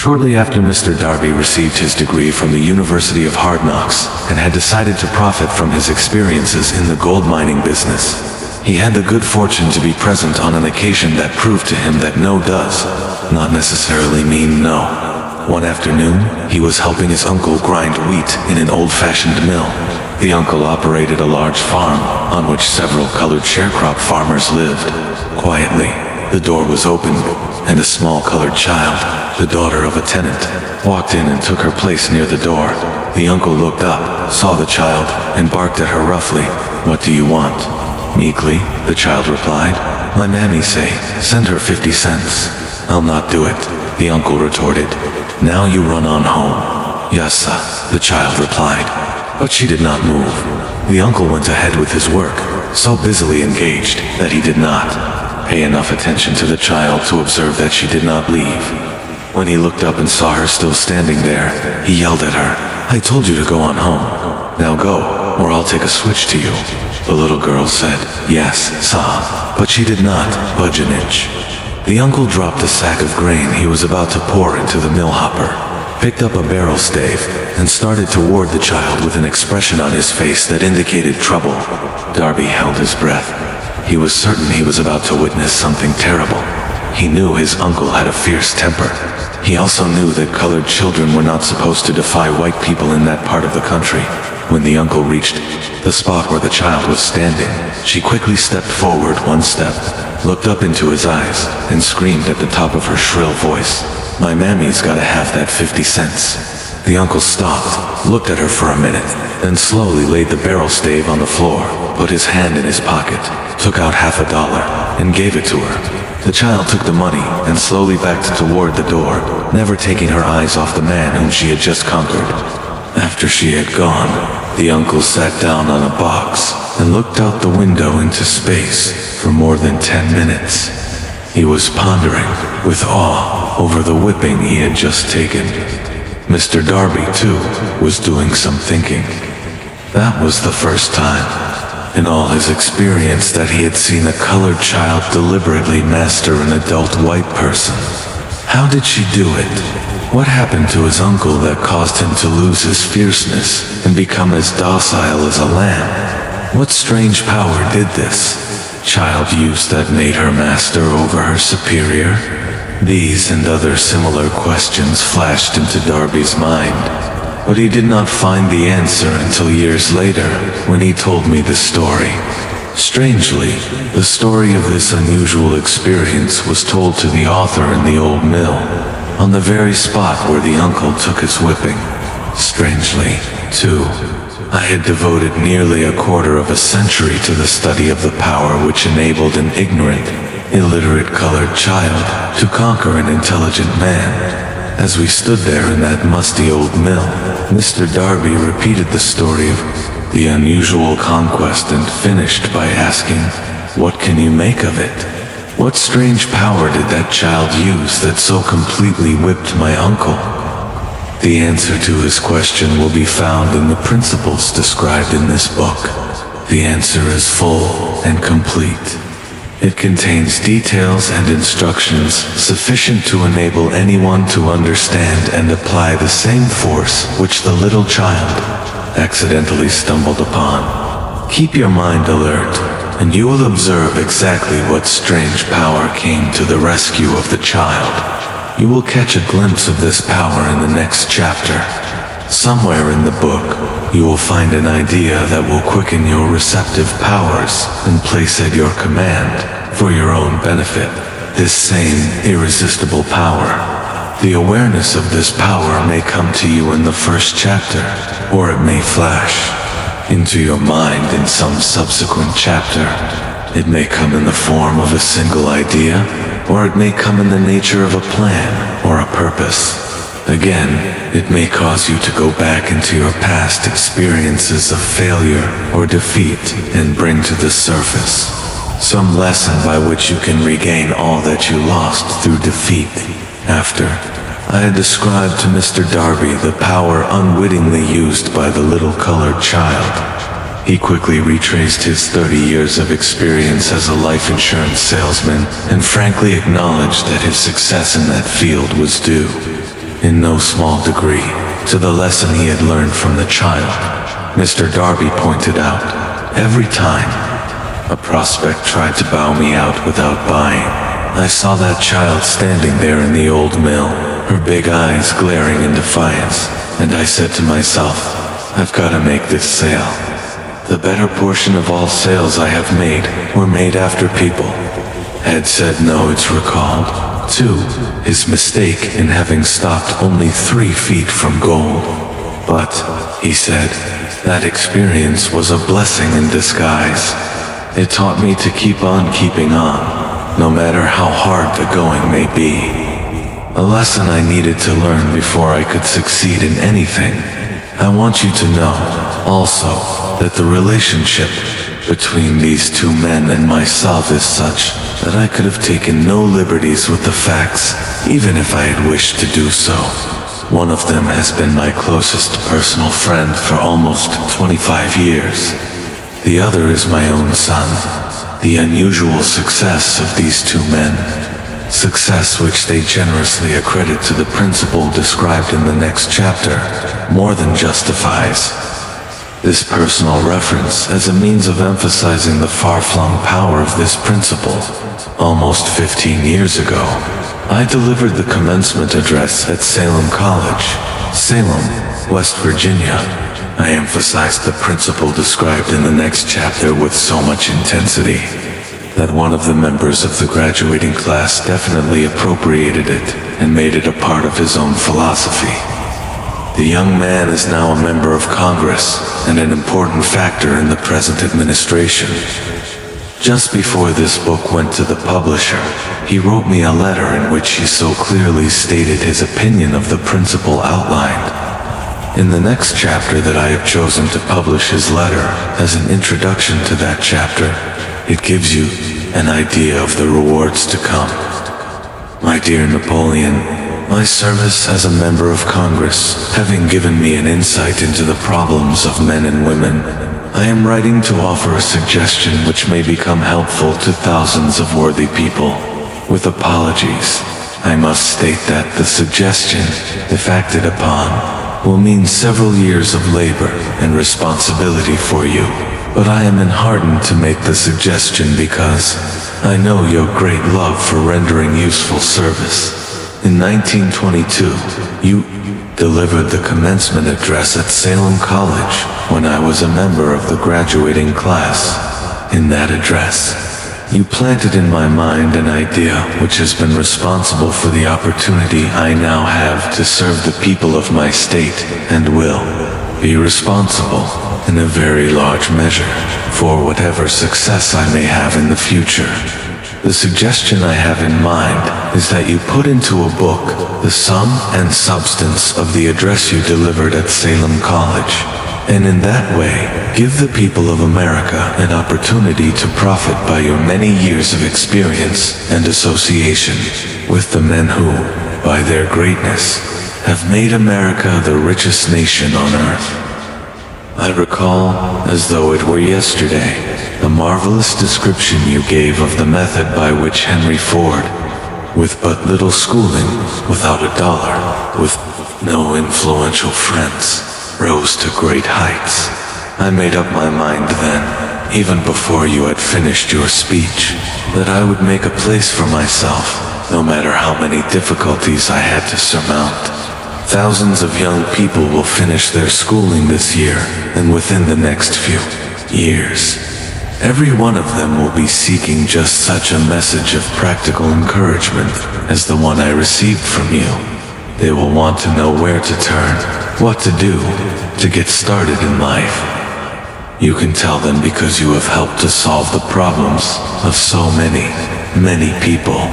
Shortly after Mr. Darby received his degree from the University of Hard Knocks and had decided to profit from his experiences in the gold mining business, he had the good fortune to be present on an occasion that proved to him that no does not necessarily mean no. One afternoon, he was helping his uncle grind wheat in an old-fashioned mill. The uncle operated a large farm on which several colored sharecrop farmers lived. Quietly, the door was opened, and a small colored child, the daughter of a tenant, walked in and took her place near the door. The uncle looked up, saw the child, and barked at her roughly. "What do you want?" Meekly, the child replied, "My mammy say, send her 50 cents. "I'll not do it," the uncle retorted. "Now you run on home." "Yes, sir," the child replied. But she did not move. The uncle went ahead with his work, so busily engaged that he did not pay enough attention to the child to observe that she did not leave. When he looked up and saw her still standing there, he yelled at her, "I told you to go on home. Now go, or I'll take a switch to you." The little girl said, "Yes, sir," but she did not budge an inch. The uncle dropped a sack of grain he was about to pour into the mill hopper, picked up a barrel stave, and started toward the child with an expression on his face that indicated trouble. Darby held his breath. He was certain he was about to witness something terrible. He knew his uncle had a fierce temper. He also knew that colored children were not supposed to defy white people in that part of the country. When the uncle reached the spot where the child was standing, she quickly stepped forward one step, looked up into his eyes, and screamed at the top of her shrill voice, "My mammy's gotta have that 50 cents. The uncle stopped, looked at her for a minute, then slowly laid the barrel stave on the floor, put his hand in his pocket, took out $50, and gave it to her. The child took the money and slowly backed toward the door, never taking her eyes off the man whom she had just conquered. After she had gone, the uncle sat down on a box and looked out the window into space for more than 10 minutes. He was pondering with awe over the whipping he had just taken. Mr. Darby, too, was doing some thinking. That was the first time in all his experience that he had seen a colored child deliberately master an adult white person. How did she do it? What happened to his uncle that caused him to lose his fierceness and become as docile as a lamb? What strange power did this child use that made her master over her superior? These and other similar questions flashed into Darby's mind, but he did not find the answer until years later when he told me the story. Strangely, the story of this unusual experience was told to the author in the old mill, on the very spot where the uncle took his whipping. Strangely, too, I had devoted nearly a quarter of a century to the study of the power which enabled an ignorant, illiterate colored child to conquer an intelligent man. As we stood there in that musty old mill, Mr. Darby repeated the story of the unusual conquest and finished by asking, "What can you make of it? What strange power did that child use that so completely whipped my uncle?" The answer to his question will be found in the principles described in this book. The answer is full and complete. It contains details and instructions sufficient to enable anyone to understand and apply the same force which the little child accidentally stumbled upon. Keep your mind alert, and you will observe exactly what strange power came to the rescue of the child. You will catch a glimpse of this power in the next chapter. Somewhere in the book, you will find an idea that will quicken your receptive powers and place at your command, for your own benefit, this same irresistible power. The awareness of this power may come to you in the first chapter, or it may flash into your mind in some subsequent chapter. It may come in the form of a single idea, or it may come in the nature of a plan or a purpose. Again, it may cause you to go back into your past experiences of failure or defeat and bring to the surface some lesson by which you can regain all that you lost through defeat. After I had described to Mr. Darby the power unwittingly used by the little colored child, he quickly retraced his 30 years of experience as a life insurance salesman and frankly acknowledged that his success in that field was due in no small degree, to the lesson he had learned from the child. Mr. Darby pointed out, every time a prospect tried to bow me out without buying, I saw that child standing there in the old mill, her big eyes glaring in defiance, and I said to myself, I've got to make this sale. The better portion of all sales I have made were made after people had said no, it's recalled. 2. His mistake in having stopped only 3 feet from gold. But, he said, that experience was a blessing in disguise. It taught me to keep on keeping on, no matter how hard the going may be. A lesson I needed to learn before I could succeed in anything. I want you to know, also, that the relationship between these 2 men and myself is such that I could have taken no liberties with the facts, even if I had wished to do so. One of them has been my closest personal friend for almost 25 years. The other is my own son. The unusual success of these 2 men, success which they generously accredit to the principle described in the next chapter, more than justifies. This personal reference as a means of emphasizing the far-flung power of this principle. Almost 15 years ago, I delivered the commencement address at Salem College, Salem, West Virginia. I emphasized the principle described in the next chapter with so much intensity that one of the members of the graduating class definitely appropriated it and made it a part of his own philosophy. The young man is now a member of Congress and an important factor in the present administration. Just before this book went to the publisher, he wrote me a letter in which he so clearly stated his opinion of the principle outlined. In the next chapter that I have chosen to publish his letter as an introduction to that chapter, it gives you an idea of the rewards to come. My dear Napoleon, my service as a member of Congress, having given me an insight into the problems of men and women, I am writing to offer a suggestion which may become helpful to thousands of worthy people. With apologies, I must state that the suggestion, if acted upon, will mean several years of labor and responsibility for you. But I am enheartened to make the suggestion because I know your great love for rendering useful service. In 1922, you delivered the commencement address at Salem College when I was a member of the graduating class. In that address, you planted in my mind an idea which has been responsible for the opportunity I now have to serve the people of my state and will be responsible, in a very large measure, for whatever success I may have in the future. The suggestion I have in mind is that you put into a book the sum and substance of the address you delivered at Salem College, and in that way give the people of America an opportunity to profit by your many years of experience and association with the men who, by their greatness, have made America the richest nation on earth. I recall, as though it were yesterday, the marvelous description you gave of the method by which Henry Ford, with but little schooling, without a dollar, with no influential friends, rose to great heights. I made up my mind then, even before you had finished your speech, that I would make a place for myself, no matter how many difficulties I had to surmount. Thousands of young people will finish their schooling this year, and within the next few years, every one of them will be seeking just such a message of practical encouragement as the one I received from you. They will want to know where to turn, what to do, to get started in life. You can tell them because you have helped to solve the problems of so many, many people.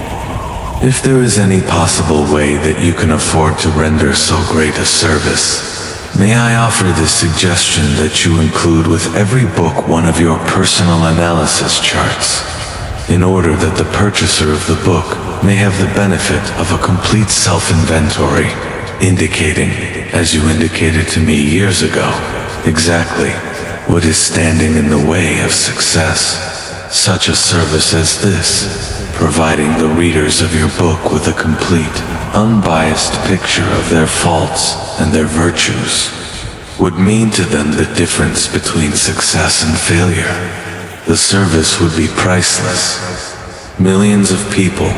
If there is any possible way that you can afford to render so great a service, may I offer this suggestion that you include with every book one of your personal analysis charts, in order that the purchaser of the book may have the benefit of a complete self-inventory, indicating, as you indicated to me years ago, exactly what is standing in the way of success. Such a service as this providing the readers of your book with a complete, unbiased picture of their faults and their virtues, would mean to them the difference between success and failure. The service would be priceless. Millions of people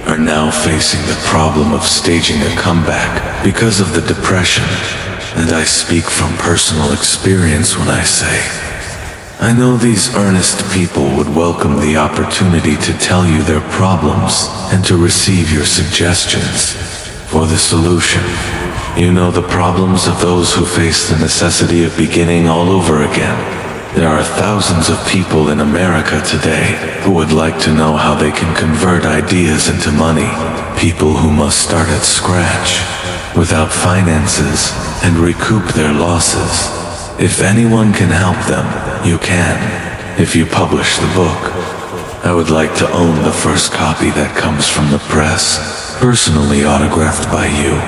are now facing the problem of staging a comeback because of the depression, and I speak from personal experience when I say, I know these earnest people would welcome the opportunity to tell you their problems and to receive your suggestions for the solution. You know the problems of those who face the necessity of beginning all over again. There are thousands of people in America today who would like to know how they can convert ideas into money. People who must start at scratch, without finances, and recoup their losses. If anyone can help them, you can, if you publish the book. I would like to own the first copy that comes from the press, personally autographed by you.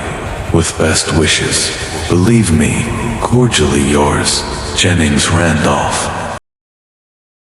With best wishes, believe me, cordially yours, Jennings Randolph.